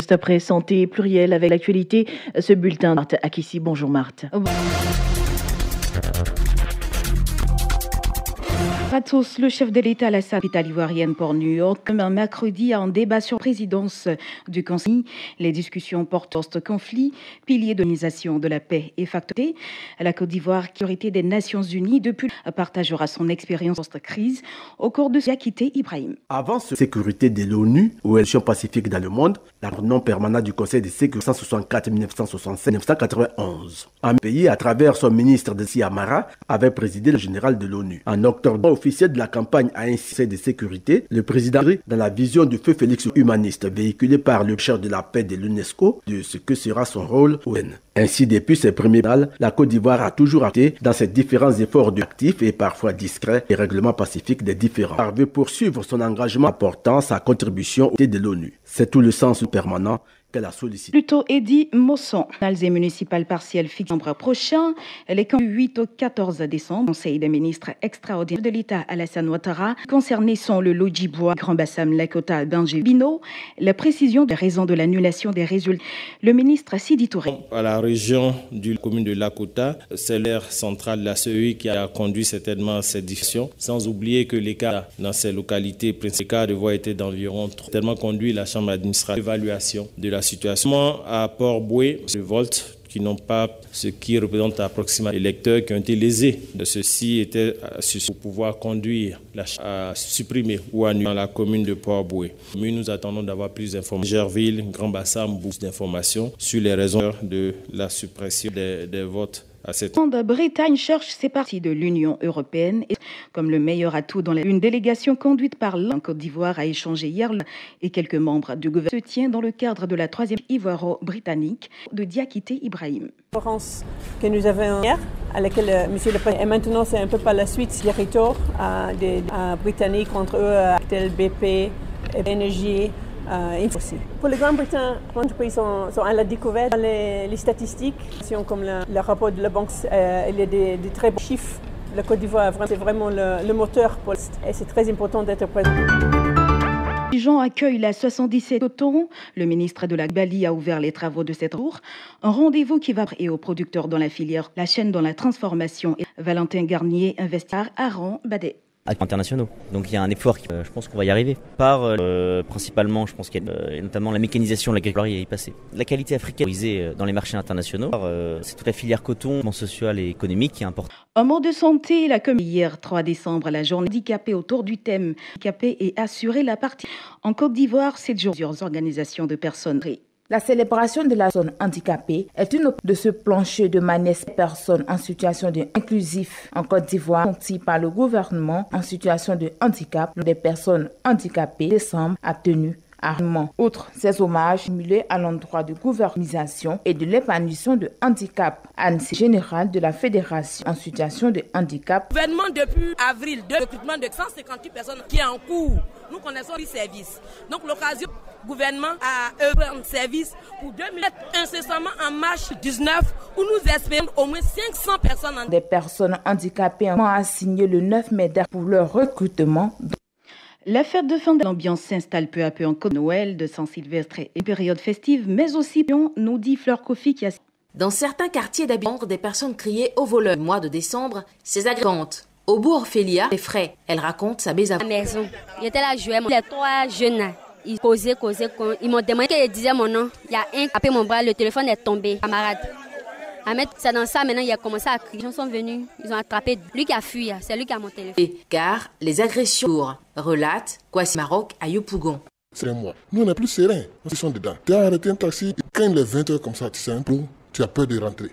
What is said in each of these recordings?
Juste après Santé pluriel avec l'actualité, ce bulletin. Marthe Akissi, bonjour Marthe. Ratos, le chef de l'État à la capitale ivoirienne pour New York, un mercredi en débat sur la présidence du Conseil. Les discussions portent sur ce conflit, pilier de l'organisation de la paix et facteur. La Côte d'Ivoire, qui aurait été des Nations Unies depuis, partagera son expérience sur cette crise au cours de Diakité Ibrahim. Avant la sécurité de l'ONU ou l'élection pacifique dans le monde, la non permanente du Conseil de sécurité 1964-1967-1991. Un pays, à travers son ministre de Siamara, avait présidé le général de l'ONU. En octobre, officiel de la campagne à un Conseil de sécurité, le président dans la vision du feu Félix humaniste véhiculée par le chef de la paix de l'UNESCO de ce que sera son rôle au UN. Ainsi, depuis ses premiers balles, la Côte d'Ivoire a toujours acté dans ses différents efforts actifs et parfois discrets et règlements pacifiques des différents. Elle veut poursuivre son engagement apportant sa contribution au de l'ONU. C'est tout le sens permanent qu'elle a sollicité. Plutôt Eddy Mosson, nationales et municipales partielles fixées en prochain, les camps du 8 au 14 décembre. Conseil des ministres extraordinaires de l'État Alassane Ouattara. Concernés sont le Lodjibois, Grand Bassam, Lakota, Benji Bino. La précision des raisons de l'annulation des résultats. Le ministre Sidi Touré. À la région du commune de Lakota, c'est l'aire centrale de la CEI qui a conduit certainement cette discussion. Sans oublier que les cas dans ces localités principales devaient être d'environ tellement conduit la chambre administrative d'évaluation de la situation. À Port-Boué, le Volt, qui n'ont pas ce qui représente approximativement les électeurs qui ont été lésés. Ceci était pour pouvoir conduire à supprimer ou annuler dans la commune de Port-Boué. Mais nous attendons d'avoir plus d'informations. Gerville, Grand Bassam, beaucoup d'informations sur les raisons de la suppression des votes. La Bretagne cherche ses parties de l'Union européenne comme le meilleur atout dans une délégation conduite par l'En Côte d'Ivoire a échangé hier et quelques membres du gouvernement se tient dans le cadre de la 3e ivoiro-britannique de Diakité Ibrahim. La conférence que nous avons hier, à laquelle M. le Président, et maintenant c'est un peu par la suite des retours des Britanniques entre eux, tel BP, Énergie. Aussi. Pour les Grands-Britanniens, les pays sont à la découverte. Les statistiques, comme le rapport de la banque, il y a des très bons chiffres. La Côte d'Ivoire, c'est vraiment le moteur et c'est très important d'être présent. Jean accueille la 77 Coton. Le ministre de la Bali a ouvert les travaux de cette tour. Un rendez-vous qui va et aux producteurs dans la filière, la chaîne dans la transformation. Valentin Garnier, investisseur Aaron Badet. Internationaux. Donc il y a un effort, je pense qu'on va y arriver. Principalement, je pense qu'il y a notamment la mécanisation de l'agriculture y est passée. La qualité africaine dans les marchés internationaux, c'est toute la filière coton, social et économique qui est importante. Un mot de santé, la commune hier 3 décembre, la journée handicapée autour du thème handicapé et assurer la partie. En Côte d'Ivoire, 7 jours, plusieurs organisations de personnes. La célébration de la zone handicapée est une de ce plancher de manesse personnes en situation de inclusif en Côte d'Ivoire, conçu par le gouvernement en situation de handicap des personnes handicapées décembre a tenu Armand. Outre ces hommages simulés à l'endroit de gouvernisation et de l'épanouissement de handicap, Anne générale de la Fédération en situation de handicap. Le gouvernement depuis avril, de recrutement de 158 personnes qui est en cours. Nous connaissons les services. Donc l'occasion, le gouvernement a œuvré en service pour 2000 incessamment en marche 19 où nous espérons au moins 500 personnes. Des personnes handicapées ont assigné le 9 mai pour leur recrutement. La fête de fin de l'ambiance s'installe peu à peu en Côte Noël, de Saint-Sylvestre et période festive, mais aussi, nous dit Fleur Kofi qui a... Dans certains quartiers d'habitants, des personnes criaient au voleur. Le mois de décembre, ces agrégantes. Au bout Ophélia, les frais. Elle raconte sa mésaventure. À la maison, j'étais là, jouer. Les 3 jeunes, ils causaient. Ils m'ont demandé qu'ils disaient mon nom. Il y a un qui a pris mon bras, le téléphone est tombé. Camarade. C'est dans ça, maintenant, il a commencé à crier. Les gens sont venus, ils ont attrapé. Lui qui a fui, c'est lui qui a mon téléphone. Car les agressions relate Kwasi Maroc à Yopougon. C'est moi. Nous, on n'est plus serein. Ils sont dedans. Tu as arrêté un taxi, quand il est 20h comme ça, tu sais un peu, tu as peur de rentrer.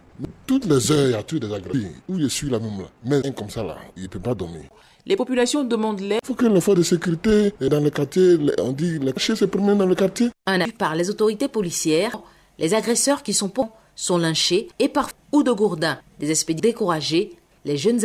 Toutes les heures, il y a toujours des agressions. Où je suis là même là. Mais un comme ça là, il ne peut pas dormir. Les populations demandent l'aide. Il faut que les forces de sécurité dans le quartier, on dit, les cachets se promènent dans le quartier. Par les autorités policières, les agresseurs qui sont lynchés et parfois ou de gourdins, des expédients découragés, les jeunes.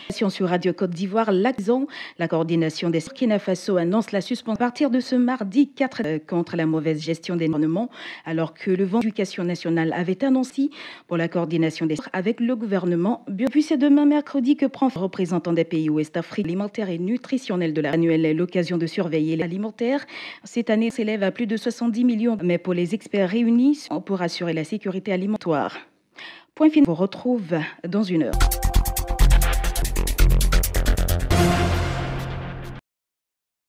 Sur Radio Côte d'Ivoire, la coordination des Burkina Faso annonce la suspension à partir de ce mardi 4 contre la mauvaise gestion des gouvernements, alors que le vent d'éducation nationale avait annoncé pour la coordination des avec le gouvernement. Puis c'est demain mercredi que prend représentant des pays ouest africains alimentaire et nutritionnel de l'annuel l'occasion de surveiller l'alimentaire. Cette année s'élève à plus de 70 millions, mais pour les experts réunis pour assurer la sécurité alimentaire. Point final, on vous retrouve dans une heure.